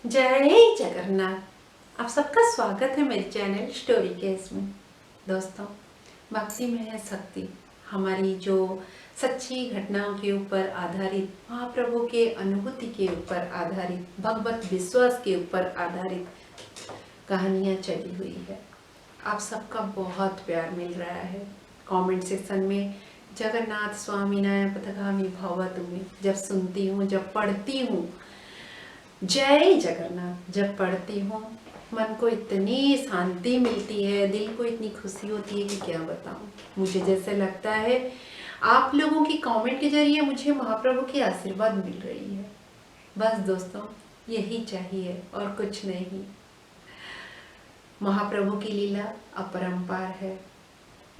जय जगन्नाथ। आप सबका स्वागत है मेरे चैनल स्टोरी केस में। दोस्तों, भक्ति में है शक्ति। हमारी जो सच्ची घटनाओं के ऊपर आधारित, महाप्रभु के अनुभूति के ऊपर आधारित, भगवत विश्वास के ऊपर आधारित कहानियाँ चली हुई है। आप सबका बहुत प्यार मिल रहा है। कमेंट सेक्शन में जगन्नाथ स्वामी नय पथगामी भव तुम्हें जब सुनती हूँ, जब पढ़ती हूँ, जय जगन्नाथ जब पढ़ती हूँ, मन को इतनी शांति मिलती है, दिल को इतनी खुशी होती है कि क्या बताऊँ। मुझे जैसे लगता है आप लोगों की कमेंट के जरिए मुझे महाप्रभु की आशीर्वाद मिल रही है। बस दोस्तों, यही चाहिए और कुछ नहीं। महाप्रभु की लीला अपरंपार है।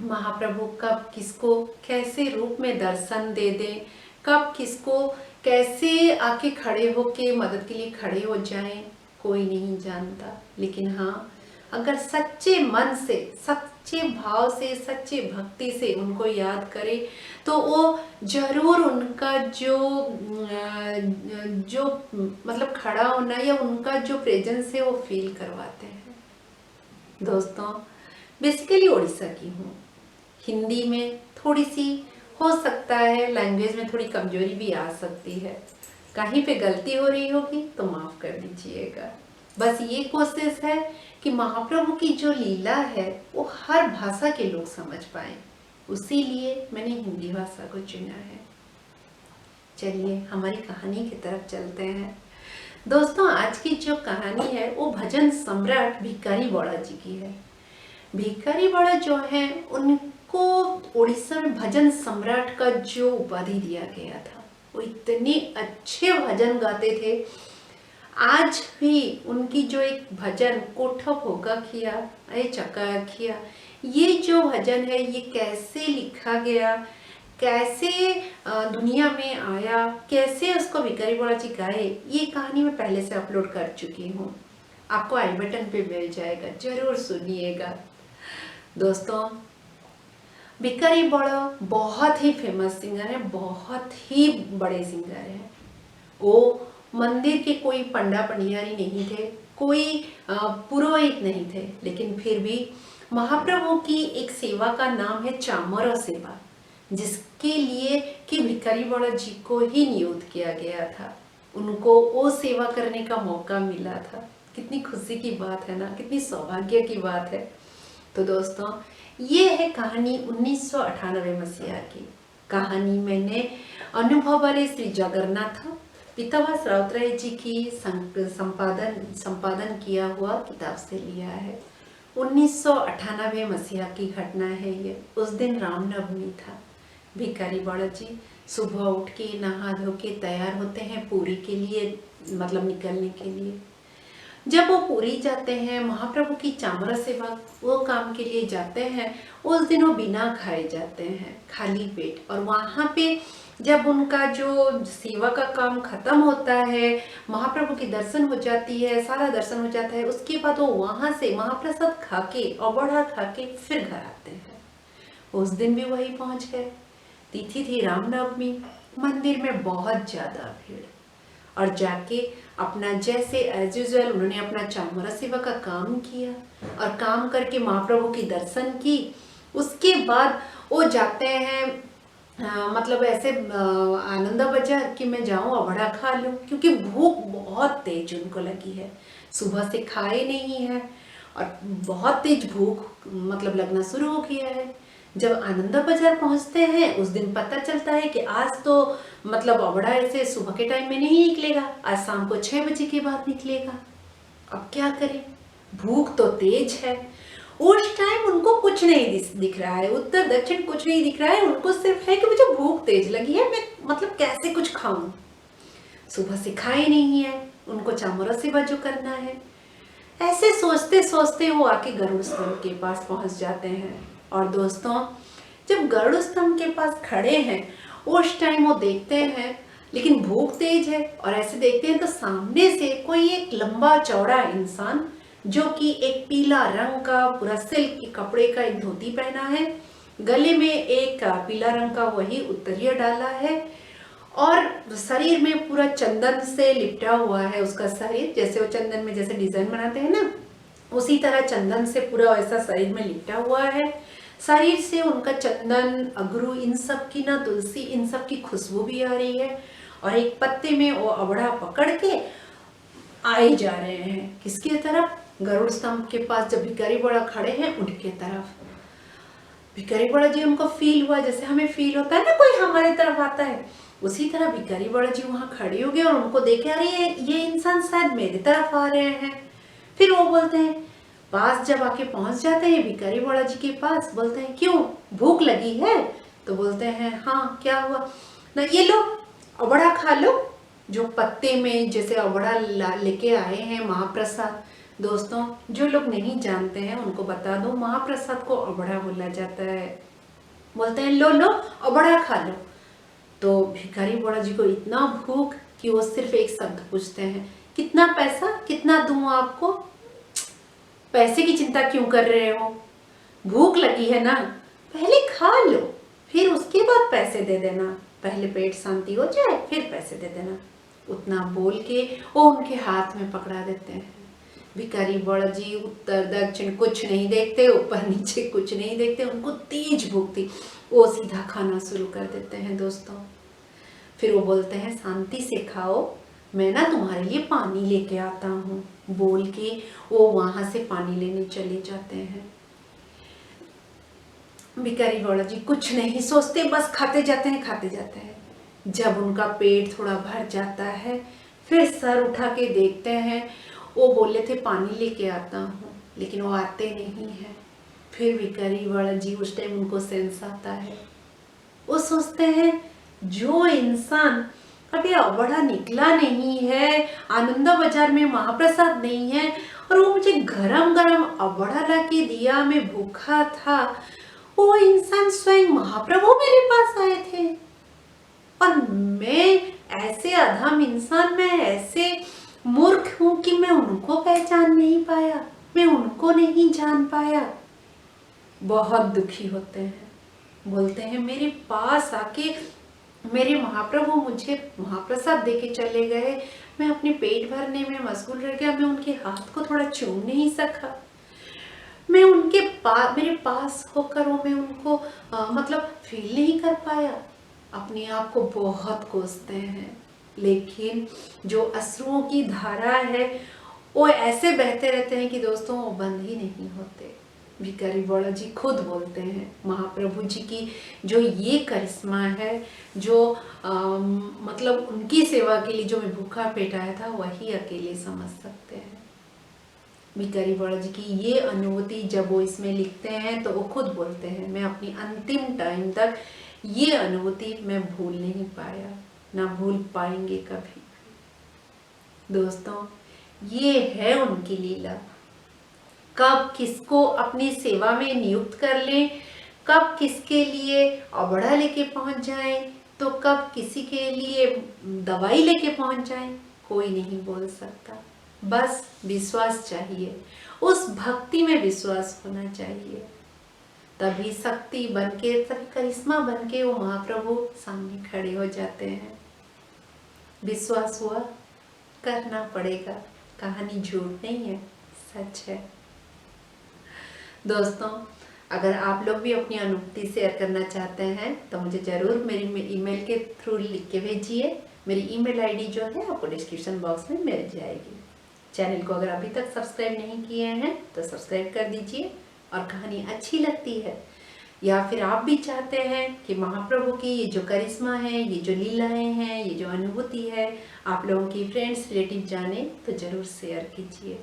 महाप्रभु कब किसको कैसे रूप में दर्शन दे दें, कब किसको कैसे आके खड़े होके मदद के लिए खड़े हो जाएं, कोई नहीं जानता। लेकिन हाँ, अगर सच्चे मन से, सच्चे भाव से, सच्चे भक्ति से उनको याद करे तो वो जरूर उनका जो मतलब खड़ा होना या उनका जो प्रेजेंस है वो फील करवाते हैं। दोस्तों, बेसिकली उड़ीसा की हूँ। हिंदी में थोड़ी सी हो सकता है, लैंग्वेज में थोड़ी कमजोरी भी आ सकती है। कहीं पे गलती हो रही होगी तो माफ़ कर दीजिएगा। बस ये कोशिश है कि महाप्रभु की जो लीला है वो हर भाषा के लोग समझ पाएं। उसी लिए मैंने हिंदी भाषा को चुना है। चलिए हमारी कहानी की तरफ चलते हैं। दोस्तों, आज की जो कहानी है वो भजन सम्राट भिखारी बड़ा जी की है। भिखारी बड़ा जो है उनको उड़ीसा में भजन सम्राट का जो उपाधि दिया गया था, वो इतने अच्छे भजन गाते थे। आज भी उनकी जो एक भजन कोठा भोगा किया अरे चका किया, ये जो भजन है ये कैसे लिखा गया, कैसे दुनिया में आया, कैसे उसको भिखारी बड़ा जी गाए, ये कहानी मैं पहले से अपलोड कर चुकी हूँ। आपको आई बटन पे मिल जाएगा, जरूर सुनिएगा। दोस्तों, भिखारी बड़ा बहुत ही फेमस सिंगर है, बहुत ही बड़े सिंगर हैं। वो मंदिर के कोई पंडा पंडियारी नहीं थे, कोई पुरोहित नहीं थे, लेकिन फिर भी महाप्रभु की एक सेवा का नाम है चामर सेवा, जिसके लिए कि भिखारी बड़ा जी को ही नियुक्त किया गया था। उनको वो सेवा करने का मौका मिला था। कितनी खुशी की बात है ना, कितनी सौभाग्य की बात है। तो दोस्तों, ये है कहानी 1998 मसीहा की। कहानी मैंने अनुभवरे श्री जगन्नाथ पीतावास राउतराय जी की संपादन किया हुआ किताब से लिया है। 1998 मसीहा की घटना है ये। उस दिन रामनवमी था। भिखारी बड़ा जी सुबह उठ के नहा धो के तैयार होते हैं पूरी के लिए, मतलब निकलने के लिए। जब वो पूरी जाते हैं, महाप्रभु की चामरा सेवा वो काम के लिए जाते हैं, उस दिन वो बिना खाए जाते हैं, खाली पेट। और वहाँ पे जब उनका जो सेवा का काम खत्म होता है, महाप्रभु की दर्शन हो जाती है, सारा दर्शन हो जाता है, उसके बाद वो वहाँ से महाप्रसाद खा के और बड़ा खा के फिर घर आते हैं। उस दिन भी वही पहुँच गए। तिथि थी रामनवमी। मंदिर में बहुत ज़्यादा भीड़, और जाके अपना जैसे एज यूजुअल उन्होंने अपना चामरा सेवा का काम किया और काम करके महाप्रभु की दर्शन की। उसके बाद वो जाते हैं मतलब ऐसे आनंदा बाजार कि मैं जाऊँ अबड़ा खा लूँ, क्योंकि भूख बहुत तेज उनको लगी है, सुबह से खाए नहीं है और बहुत तेज भूख मतलब लगना शुरू हो गया है। जब आनंदा बाजार पहुंचते हैं, उस दिन पता चलता है कि आज तो मतलब अबड़ा ऐसे सुबह के टाइम में नहीं निकलेगा, आज शाम को 6 बजे के बाद निकलेगा। अब क्या करें, भूख तो तेज है। उस टाइम उनको कुछ नहीं दिख रहा है, उत्तर दक्षिण कुछ नहीं दिख रहा है, उनको सिर्फ है कि मुझे भूख तेज लगी है, मैं मतलब कैसे कुछ खाऊं। सुबह से खाए नहीं है, उनको चामरा सेवा जो करना है। ऐसे सोचते सोचते वो आके गरुड़ स्तंभ के पास पहुंच जाते हैं। और दोस्तों, जब गरुड़ स्तंभ के पास खड़े हैं, उस टाइम वो देखते हैं, लेकिन भूख तेज है, और ऐसे देखते हैं तो सामने से कोई एक लंबा चौड़ा इंसान जो कि एक पीला रंग का पूरा सिल्क के कपड़े का एक धोती पहना है, गले में एक पीला रंग का वही उत्तरीय डाला है, और शरीर में पूरा चंदन से लिपटा हुआ है उसका शरीर, जैसे वो चंदन में जैसे डिजाइन बनाते हैं ना, उसी तरह चंदन से पूरा वैसा शरीर में लिपटा हुआ है। शरीर से उनका चंदन, अगरू, इन सब की ना, तुलसी, इन सब की खुशबू भी आ रही है। और एक पत्ते में वो अबड़ा पकड़ के आए जा रहे हैं, किसकी तरफ? गरुड़ स्तंभ के पास जब भिखारी बड़ा खड़े हैं उनके तरफ। भिखारी बड़ा जी उनको फील हुआ, जैसे हमें फील होता है ना कोई हमारे तरफ आता है, उसी तरह भिखारी बड़ा जी वहां खड़े हो गए और उनको देखे, अरे ये इंसान शायद मेरी तरफ आ रहे हैं। फिर वो बोलते हैं, पास जब आके पहुंच जाते हैं भिखारी बड़ा जी के पास, बोलते हैं क्यों, भूख लगी है? तो बोलते हैं हाँ, क्या हुआ ना, ये लो अबड़ा खा लो, जो पत्ते में जैसे अबड़ा लेके आए हैं महाप्रसाद। दोस्तों, जो लोग नहीं जानते हैं उनको बता दो, महाप्रसाद को अबड़ा बोला जाता है। बोलते हैं लो लो अबड़ा खा लो। तो भिखारी बड़ा जी को इतना भूख कि वो सिर्फ एक शब्द पूछते हैं, कितना पैसा, कितना दूं आपको? पैसे की चिंता क्यों कर रहे हो? भूख लगी है ना, पहले खा लो, फिर उसके बाद पैसे दे देना, पहले पेट शांति हो जाए फिर पैसे दे देना। उतना बोल के वो उनके हाथ में पकड़ा देते हैं। भिखारी बड़ा जी उत्तर दक्षिण कुछ नहीं देखते, ऊपर नीचे कुछ नहीं देखते, उनको तेज भूख थी, वो सीधा खाना शुरू कर देते हैं दोस्तों। फिर वो बोलते हैं शांति से खाओ, मैं ना तुम्हारे लिए पानी लेके आता हूँ, बोल के वो वहां से पानी लेने चले जाते हैं। भिखारी बड़ा जी कुछ नहीं सोचते, बस खाते जाते हैं, खाते जाते हैं। जब उनका पेट थोड़ा भर जाता है, फिर सर उठा के देखते हैं, वो बोले थे पानी लेके आता हूँ, लेकिन वो आते नहीं है। फिर भिखारी बड़ा जी उस टाइम उनको सेंस आता है, वो सोचते हैं जो इंसान अभी अबड़ा निकला नहीं है, आनंदा बाजार में महाप्रसाद नहीं है, और वो मुझे गरम गरम अबड़ा ला के दिया, मैं भूखा था, वो इंसान स्वयं महाप्रभु मेरे पास आए थे, और मैं ऐसे अधम इंसान, मैं ऐसे मूर्ख हूं कि मैं उनको पहचान नहीं पाया, मैं उनको नहीं जान पाया। बहुत दुखी होते हैं, बोलते हैं मेरे पास आके मेरे महाप्रभु मुझे महाप्रसाद देके चले गए, मैं अपने पेट भरने में मशगूल रह गया, मैं उनके हाथ को थोड़ा चूम नहीं सका, मैं उनके पास, मेरे पास होकर वो मैं उनको मतलब फील नहीं कर पाया। अपने आप को बहुत कोसते हैं, लेकिन जो अश्रुओं की धारा है वो ऐसे बहते रहते हैं कि दोस्तों वो बंद ही नहीं होते। भिखारी बड़ा जी खुद बोलते हैं, महाप्रभु जी की जो ये करिश्मा है, जो मतलब उनकी सेवा के लिए जो मैं भूखा पेट आया था, वही अकेले समझ सकते हैं। भिखारी बड़ा जी की ये अनुभूति जब वो इसमें लिखते हैं तो वो खुद बोलते हैं, मैं अपनी अंतिम टाइम तक ये अनुभूति मैं भूल नहीं पाया, ना भूल पाएंगे कभी। दोस्तों, ये है उनकी लीला, कब किसको अपनी सेवा में नियुक्त कर लें, कब किसके लिए अबड़ा लेके पहुंच जाएं, तो कब किसी के लिए दवाई लेके पहुंच जाएं, कोई नहीं बोल सकता। बस विश्वास चाहिए, उस भक्ति में विश्वास होना चाहिए, तभी शक्ति बनके, तभी करिश्मा बनके वो महाप्रभु सामने खड़े हो जाते हैं। विश्वास हुआ, करना पड़ेगा, कहानी झूठ नहीं है, सच है। दोस्तों, अगर आप लोग भी अपनी अनुभूति शेयर करना चाहते हैं तो मुझे ज़रूर मेरी ईमेल के थ्रू लिख के भेजिए। मेरी ईमेल आईडी जो है आपको डिस्क्रिप्शन बॉक्स में मिल जाएगी। चैनल को अगर अभी तक सब्सक्राइब नहीं किए हैं तो सब्सक्राइब कर दीजिए, और कहानी अच्छी लगती है या फिर आप भी चाहते हैं कि महाप्रभु की ये जो करिश्मा है, ये जो लीलाएं हैं, ये जो अनुभूति है, आप लोगों की फ्रेंड्स रिलेटिव जाने, तो ज़रूर शेयर कीजिए।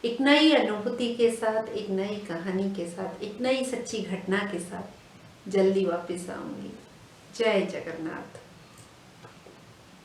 एक नई अनुभूति के साथ, एक नई कहानी के साथ, एक नई सच्ची घटना के साथ जल्दी वापस आऊंगी। जय जगन्नाथ।